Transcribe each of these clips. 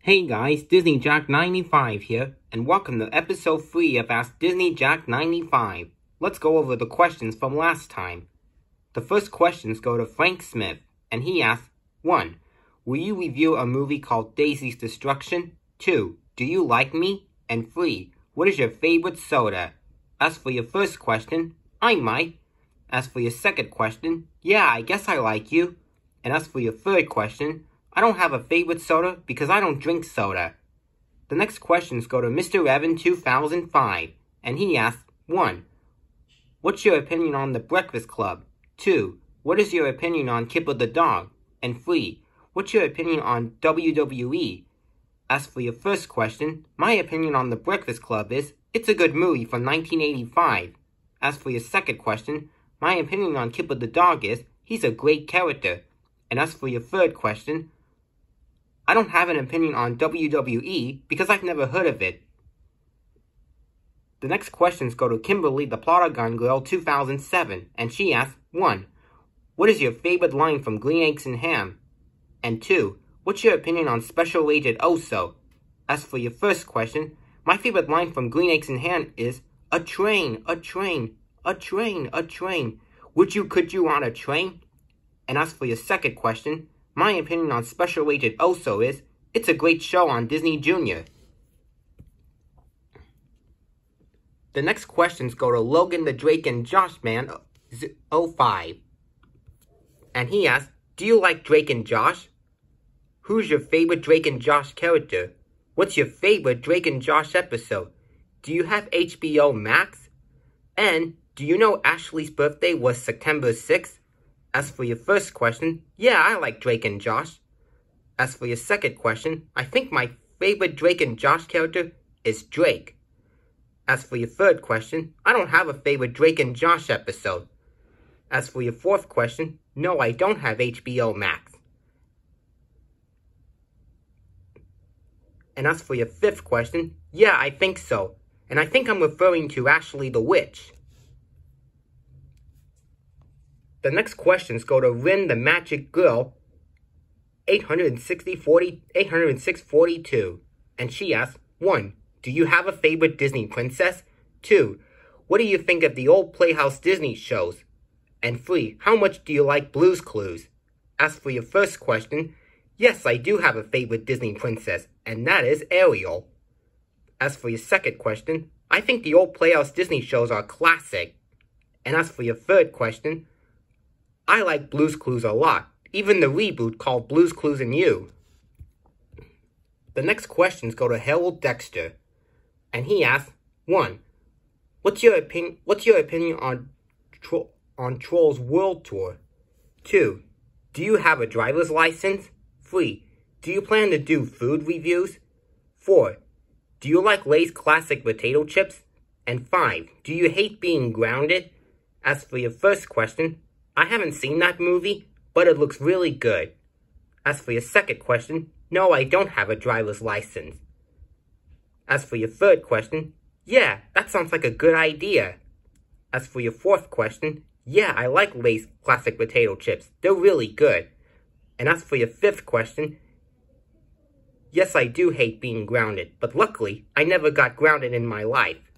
Hey guys, Disney Jack 95 here, and welcome to episode 3 of Ask Disney Jack 95. Let's go over the questions from last time. The first questions go to Frank Smith, and he asks, 1. Will you review a movie called Daisy's Destruction? 2. Do you like me? And 3. What is your favorite soda? As for your first question, I might. As for your second question, yeah, I guess I like you. And as for your third question, I don't have a favorite soda because I don't drink soda. The next questions go to Mr. Evan 2005, and he asks, 1. What's your opinion on The Breakfast Club? 2. What is your opinion on Kipper the dog? And 3. What's your opinion on WWE? As for your first question, my opinion on The Breakfast Club is, it's a good movie from 1985. As for your second question, my opinion on Kipper the dog is, he's a great character. And as for your third question, I don't have an opinion on WWE because I've never heard of it. The next questions go to Kimberly the Plotagon Girl 2007, and she asks, 1. What is your favorite line from Green Eggs and Ham? And 2. What's your opinion on Special Agent Oso? As for your first question, my favorite line from Green Eggs and Ham is, a train, a train, a train, a train. Could you on a train? And as for your second question, my opinion on Special Agent Oso is, it's a great show on Disney Junior. The next questions go to Logan the Drake and Josh Man 05. And he asks, do you like Drake and Josh? Who's your favorite Drake and Josh character? What's your favorite Drake and Josh episode? Do you have HBO Max? And do you know Ashley's birthday was September 6th? As for your first question, yeah, I like Drake and Josh. As for your second question, I think my favorite Drake and Josh character is Drake. As for your third question, I don't have a favorite Drake and Josh episode. As for your fourth question, no, I don't have HBO Max. And as for your fifth question, yeah, I think so. And I think I'm referring to Ashley the Witch. The next questions go to Rin the Magic Girl 80642, and she asks, 1. Do you have a favorite Disney princess? 2. What do you think of the old Playhouse Disney shows? And 3. How much do you like Blue's Clues? As for your first question, yes, I do have a favorite Disney princess, and that is Ariel. As for your second question, I think the old Playhouse Disney shows are classic. And as for your third question, I like Blue's Clues a lot, even the reboot called Blue's Clues and You. The next questions go to Harold Dexter, and he asks, 1. What's your opinion on Trolls World Tour? 2. Do you have a driver's license? 3. Do you plan to do food reviews? 4. Do you like Lay's classic potato chips? And 5. Do you hate being grounded? As for your first question, I haven't seen that movie, but it looks really good. As for your second question, no, I don't have a driver's license. As for your third question, yeah, that sounds like a good idea. As for your fourth question, yeah, I like Lay's classic potato chips. They're really good. And as for your fifth question, yes, I do hate being grounded, but luckily, I never got grounded in my life.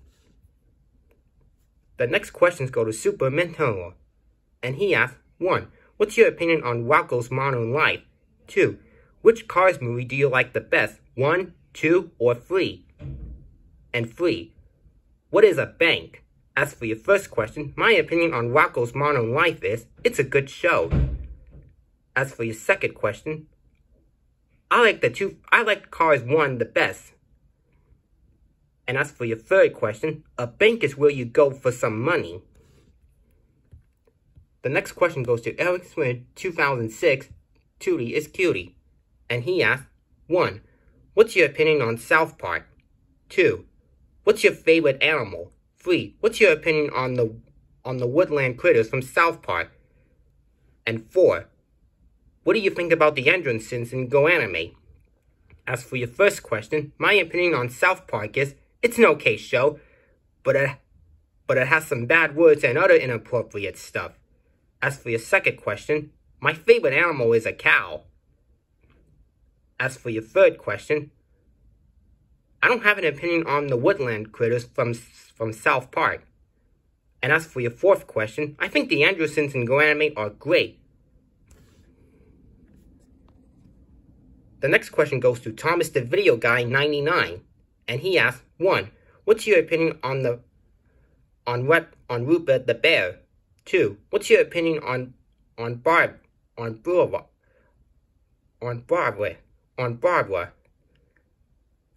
The next questions go to Super Mentor, and he asks, 1. What's your opinion on Rocco's Modern Life? 2. Which Cars movie do you like the best? 1, 2, or 3? And 3. What is a bank? As for your first question, my opinion on Rocco's Modern Life is, it's a good show. As for your second question, I like Cars 1 the best. And as for your third question, a bank is where you go for some money. The next question goes to Eric Smith 2006, Tootie is Cutie. And he asks, 1. What's your opinion on South Park? 2. What's your favorite animal? 3. What's your opinion on the woodland critters from South Park? And 4. What do you think about the entrances in Go Anime? As for your first question, my opinion on South Park is, it's an okay show, but it has some bad words and other inappropriate stuff. As for your second question, my favorite animal is a cow. As for your third question, I don't have an opinion on the woodland critters from South Park. And as for your fourth question, I think the Andersons and Granimate are great. The next question goes to Thomas the Video Guy 99, and he asks, 1. What's your opinion on Rupert the Bear? 2. What's your opinion on Barbara?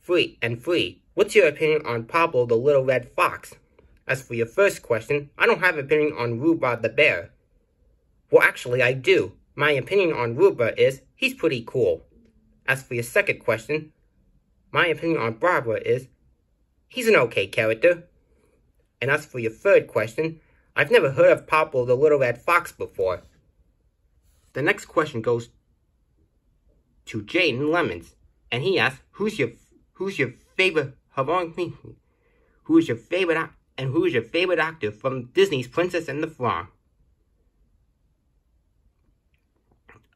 3. What's your opinion on Pablo the Little Red Fox? As for your first question, I don't have an opinion on Rupert the Bear. Well, actually, I do. My opinion on Rupert is he's pretty cool. As for your second question, my opinion on Barbara is he's an okay character. And as for your third question, I've never heard of Pablo the Little Red Fox before. The next question goes to Jaden Lemons, and he asks, who's your favorite actor from Disney's Princess and the Frog?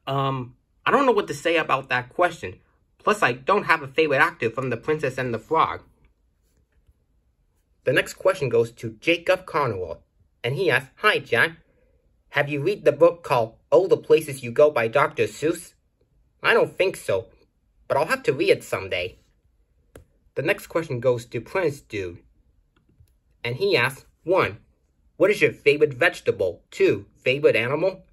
I don't know what to say about that question. Plus, I don't have a favorite actor from The Princess and the Frog. The next question goes to Jacob Carnival, and he asks, hi, Jack. Have you read the book called Oh, the Places You Go by Dr. Seuss? I don't think so, but I'll have to read it someday. The next question goes to Prince Dude, and he asks, 1. What is your favorite vegetable? 2. Favorite animal?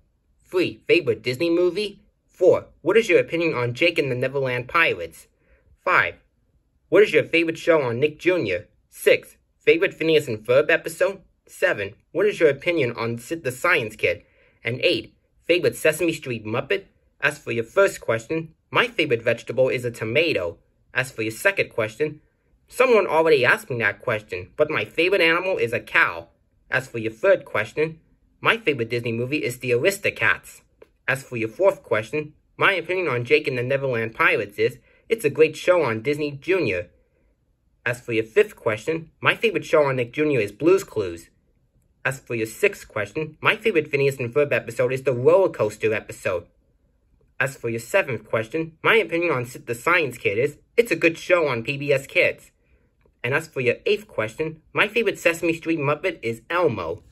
3. Favorite Disney movie? 4. What is your opinion on Jake and the Neverland Pirates? 5. What is your favorite show on Nick Jr.? 6. Favorite Phineas and Ferb episode? 7. What is your opinion on Sid the Science Kid? And 8. Favorite Sesame Street Muppet? As for your first question, my favorite vegetable is a tomato. As for your second question, someone already asked me that question, but my favorite animal is a cow. As for your third question, my favorite Disney movie is The Aristocats. As for your fourth question, my opinion on Jake and the Neverland Pirates is, it's a great show on Disney Jr. As for your fifth question, my favorite show on Nick Jr. is Blue's Clues. As for your sixth question, my favorite Phineas and Ferb episode is the roller coaster episode. As for your seventh question, my opinion on Sid the Science Kid is, it's a good show on PBS Kids. And as for your eighth question, my favorite Sesame Street Muppet is Elmo.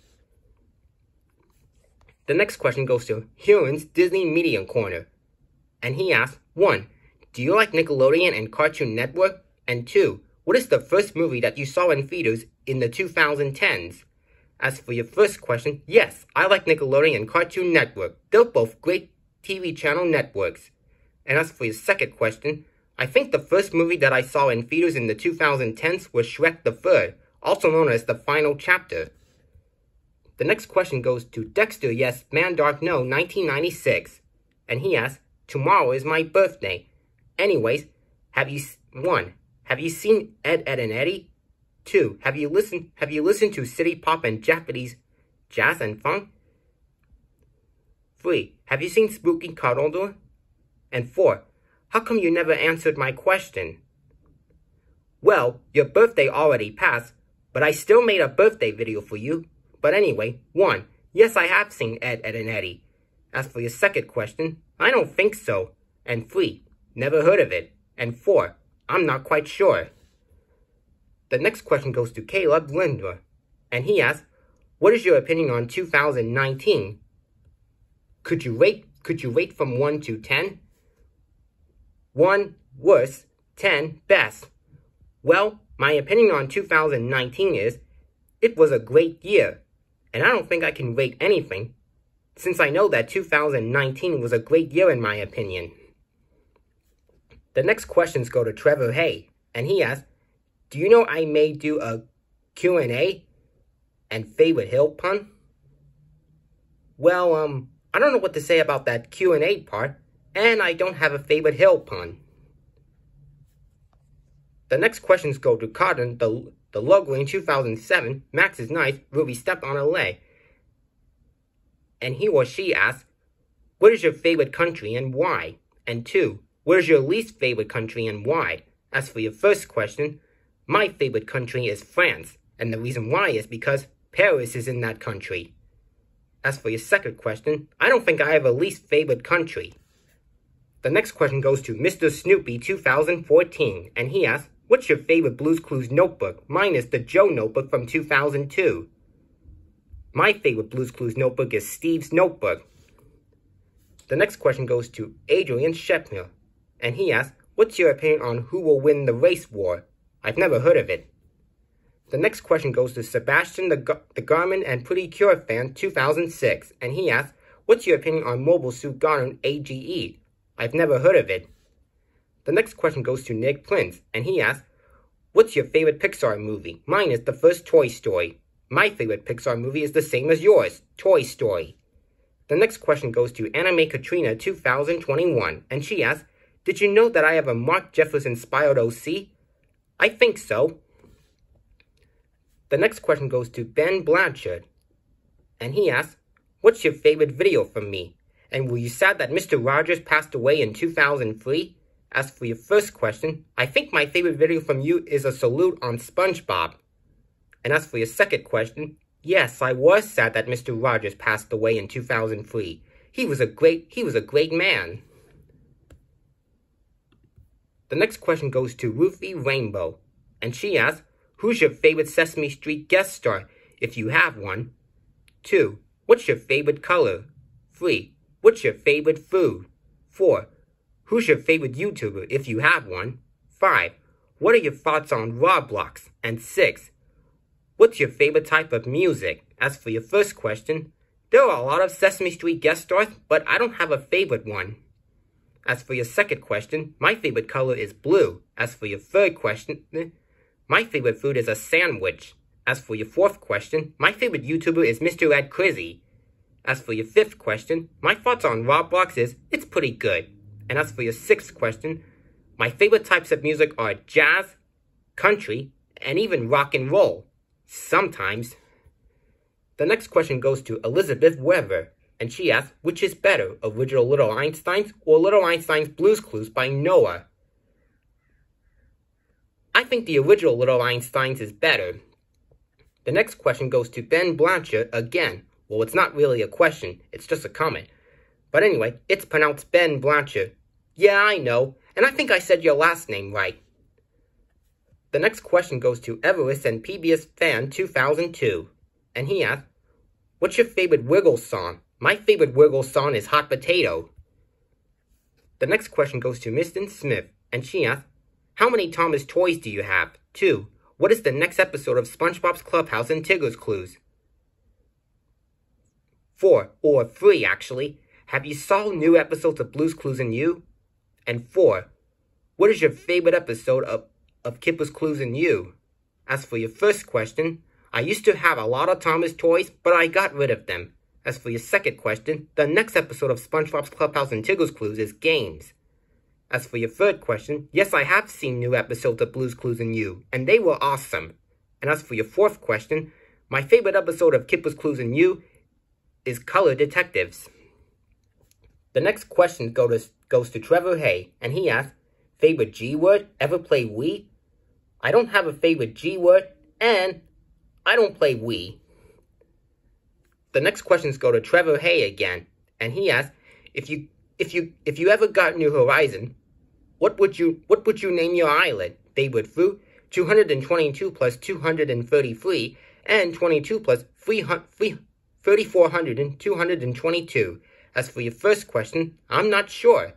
The next question goes to Huron's Disney Media Corner, and he asks, 1. Do you like Nickelodeon and Cartoon Network? And 2. What is the first movie that you saw in theaters in the 2010s? As for your first question, yes, I like Nickelodeon and Cartoon Network. They're both great TV channel networks. And as for your second question, I think the first movie that I saw in theaters in the 2010s was Shrek the Third, also known as The Final Chapter. The next question goes to Dexter Yes Man Dark No 1996, and he asks, tomorrow is my birthday. Anyways, have you seen Ed, Edd and Eddy? 2. Have you listened to City Pop and Japanese jazz and funk? 3. Have you seen Spooky Cuddledore? And 4. How come you never answered my question? Well, your birthday already passed, but I still made a birthday video for you. But anyway, 1. Yes, I have seen Ed, Edd and Eddy. As for your second question, I don't think so. And 3. Never heard of it. And 4. I'm not quite sure. The next question goes to Caleb Lindler, and he asks, what is your opinion on 2019? Could you rate from 1 to 10? 1 worst, 10 best. Well, my opinion on 2019 is, it was a great year, and I don't think I can rate anything, since I know that 2019 was a great year in my opinion. The next questions go to Trevor Hay, and he asks, do you know I may do a Q&A and favorite hill pun? Well, I don't know what to say about that Q&A part, and I don't have a favorite hill pun. The next questions go to Carson, the Logan in 2007, Max is nice, Roofie stepped on a leg. And he or she asks, what is your favorite country and why? And 2, what is your least favorite country and why? As for your first question, my favorite country is France, and the reason why is because Paris is in that country. As for your second question, I don't think I have a least favorite country. The next question goes to Mr. Snoopy 2014, and he asks, what's your favorite Blue's Clues notebook, minus the Joe notebook from 2002? My favorite Blue's Clues notebook is Steve's notebook. The next question goes to Adrian Shepner, and he asks, what's your opinion on who will win the race war? I've never heard of it. The next question goes to Sebastian the Garmin and Pretty Cure fan 2006, and he asks, what's your opinion on Mobile Suit Gundam AGE? I've never heard of it. The next question goes to Nick Prince, and he asks, what's your favorite Pixar movie? Mine is the first Toy Story. My favorite Pixar movie is the same as yours, Toy Story. The next question goes to Anime Katrina 2021, and she asks, did you know that I have a Mark Jefferson-inspired OC? I think so. The next question goes to Ben Blanchard, and he asks, what's your favorite video from me? And were you sad that Mr. Rogers passed away in 2003? As for your first question, I think my favorite video from you is a salute on SpongeBob. And as for your second question, yes, I was sad that Mr. Rogers passed away in 2003. He was a great man. The next question goes to Roofie Rainbow, and she asks, who's your favorite Sesame Street guest star, if you have one? 2. What's your favorite color? 3. What's your favorite food? 4. Who's your favorite YouTuber, if you have one? 5. What are your thoughts on Roblox? And 6. What's your favorite type of music? As for your first question, there are a lot of Sesame Street guest stars, but I don't have a favorite one. As for your second question, my favorite color is blue. As for your third question, my favorite food is a sandwich. As for your fourth question, my favorite YouTuber is Mr. Ed Crizzy. As for your fifth question, my thoughts on Roblox is, it's pretty good. And as for your sixth question, my favorite types of music are jazz, country, and even rock and roll. Sometimes. The next question goes to Elizabeth Weber, and she asks, which is better, original Little Einsteins or Little Einsteins Blue's Clues by Noah? I think the original Little Einsteins is better. The next question goes to Ben Blanchard again. Well, it's not really a question, it's just a comment. But anyway, it's pronounced Ben Blanchard. Yeah, I know, and I think I said your last name right. The next question goes to Everest and PBS Fan 2002, and he asks, what's your favorite Wiggle song? My favorite Wiggle song is Hot Potato. The next question goes to Miston Smith, and she asks, how many Thomas toys do you have? 2. What is the next episode of SpongeBob's Clubhouse and Tigger's Clues? 4, or 3 actually. Have you saw new episodes of Blue's Clues and You? And 4, what is your favorite episode of Kipper's Clues and You? As for your first question, I used to have a lot of Thomas toys, but I got rid of them. As for your second question, the next episode of SpongeBob's Clubhouse and Tigger's Clues is games. As for your third question, yes, I have seen new episodes of Blue's Clues and You, and they were awesome. And as for your fourth question, my favorite episode of Kipper's Clues and You is Color Detectives. The next question goes to Trevor Hay, and he asks, favorite G-word? Ever play Wii? I don't have a favorite G-word, and I don't play Wii. The next questions go to Trevor Hay again, and he asks, if you ever got New Horizon, what would you name your island? Favorite food? 222 plus 233, and 22 plus 3,400 and 222. As for your first question, I'm not sure.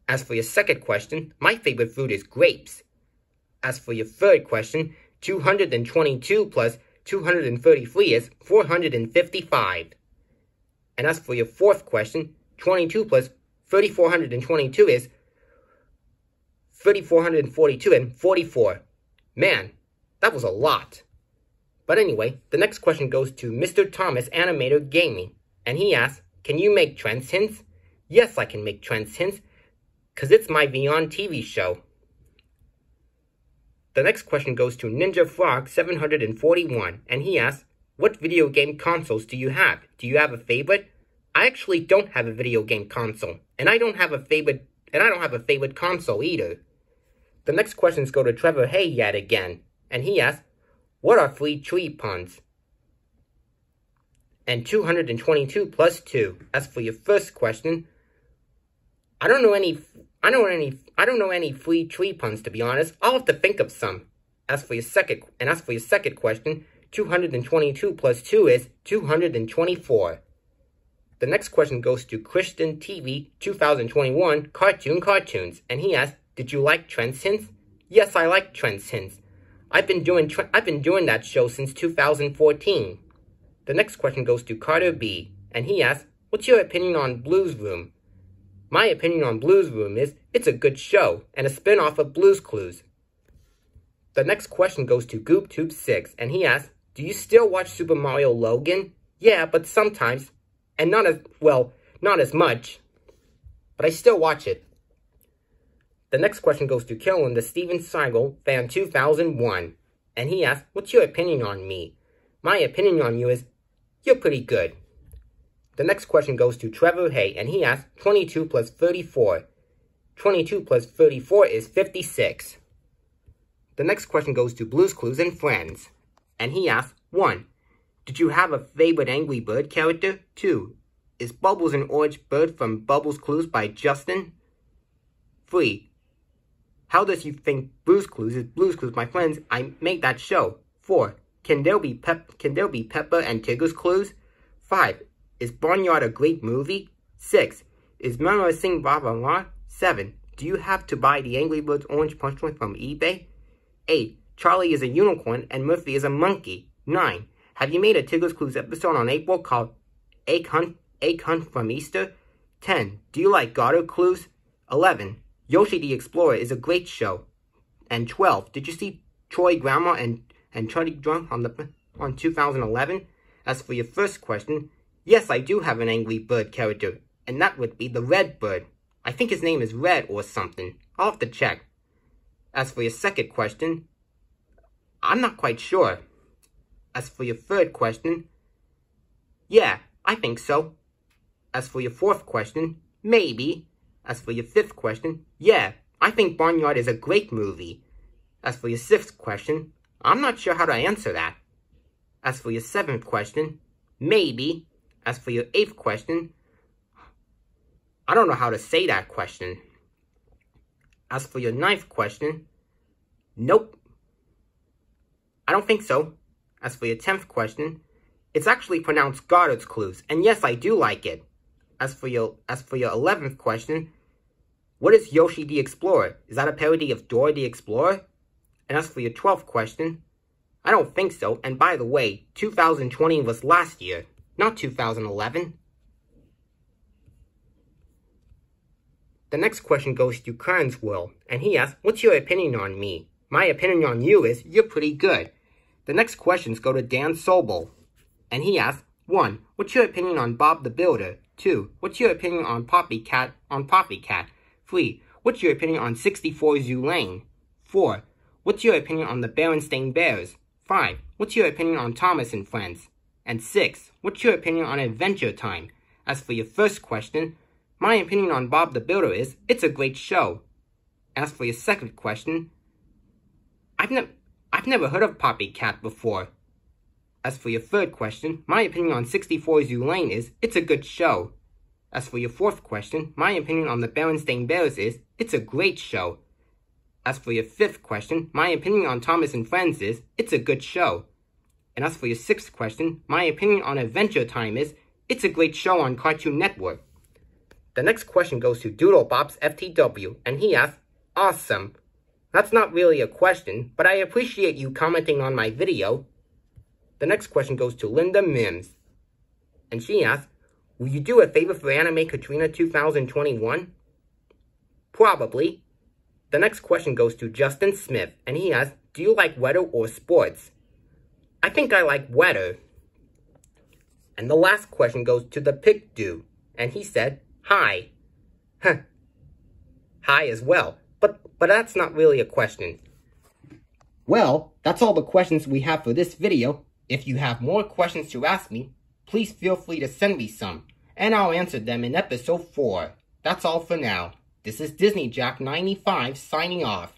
As for your second question, my favorite food is grapes. As for your third question, 222 plus 233 is 455. And as for your fourth question, 22 plus 3,422 is 3,442 and 44. Man, that was a lot. But anyway, the next question goes to Mr. Thomas Animator Gaming, and he asks, can you make trends hints? Yes, I can make trends hints, because it's my Beyond TV show. The next question goes to Ninja Frog 741, and he asks, what video game consoles do you have? Do you have a favorite? I actually don't have a video game console, and I don't have a favorite console either. The next questions go to Trevor Hay yet again, and he asks, what are 3 tree puns? And 222 plus 2. As for your first question, I don't know any free tree puns, to be honest. I'll have to think of some. As for your second question, 222 plus 2 is 224. The next question goes to Christian TV 2021 Cartoons, and he asks, "Did you like Trent's Hints?" Yes, I like Trent's Hints. I've been doing that show since 2014. The next question goes to Carter B, and he asks, "What's your opinion on Blues Room?" My opinion on Blues Room is it's a good show and a spin-off of Blue's Clues. The next question goes to GoopTube6, and he asks, "Do you still watch Super Mario Logan?" Yeah, but sometimes. And not as much, but I still watch it. The next question goes to Kellen, the Steven Seagal fan 2001, and he asks, "What's your opinion on me?" My opinion on you is, you're pretty good. The next question goes to Trevor Hay, and he asks, 22 plus 34. 22 plus 34 is 56. The next question goes to Blue's Clues and Friends, and he asks, 1. Did you have a favorite Angry Bird character? 2. Is Bubbles an orange bird from Bubbles Clues by Justin? 3. How does you think Blue's Clues is Blue's Clues, my friends? I made that show. 4. Can there be Peppa and Tigger's Clues? 5. Is Barnyard a great movie? 6. Is Mama Sing Blah Blah Blah? 7. Do you have to buy the Angry Birds orange punch from eBay? 8. Charlie is a unicorn and Murphy is a monkey. 9. Have you made a Tigger's Clues episode on April called Egg Hunt from Easter? 10. Do you like Goddard Clues? 11. Yoshi the Explorer is a great show. And 12. Did you see Troy Grandma and Charlie Drunk on 2011? As for your first question, yes, I do have an Angry Bird character, and that would be the Red Bird. I think his name is Red or something. I'll have to check. As for your second question, I'm not quite sure. As for your third question, yeah, I think so. As for your fourth question, maybe. As for your fifth question, yeah, I think Barnyard is a great movie. As for your sixth question, I'm not sure how to answer that. As for your seventh question, maybe. As for your eighth question, I don't know how to say that question. As for your ninth question, nope. I don't think so. As for your 10th question, it's actually pronounced Goddard's Clues, and yes, I do like it. As for your 11th question, what is Yoshi the Explorer? Is that a parody of Dora the Explorer? And as for your 12th question, I don't think so, and by the way, 2020 was last year, not 2011. The next question goes to Kern's World, and he asks, "What's your opinion on me?" My opinion on you is, you're pretty good. The next questions go to Dan Sobel, and he asks, 1. What's your opinion on Bob the Builder? 2. What's your opinion on Poppycat? 3. What's your opinion on 64 Zoo Lane? 4. What's your opinion on the Berenstain Bears? 5. What's your opinion on Thomas and Friends? And 6. What's your opinion on Adventure Time? As for your first question, my opinion on Bob the Builder is, it's a great show. As for your second question, I've never heard of Poppycat before. As for your third question, my opinion on 64 Zoo Lane is, it's a good show. As for your fourth question, my opinion on the Berenstain Bears is, it's a great show. As for your fifth question, my opinion on Thomas and Friends is, it's a good show. And as for your sixth question, my opinion on Adventure Time is, it's a great show on Cartoon Network. The next question goes to Doodlebops FTW, and he asks, awesome. That's not really a question, but I appreciate you commenting on my video. The next question goes to Linda Mims, and she asks, will you do a favor for Anime Katrina 2021? Probably. The next question goes to Justin Smith, and he asks, do you like weather or sports? I think I like weather. And the last question goes to the Pig Dude, and he said, hi. Hi as well, but that's not really a question. Well, that's all the questions we have for this video. If you have more questions to ask me, please feel free to send me some, and I'll answer them in episode 4. That's all for now. This is Disney Jack 95 signing off.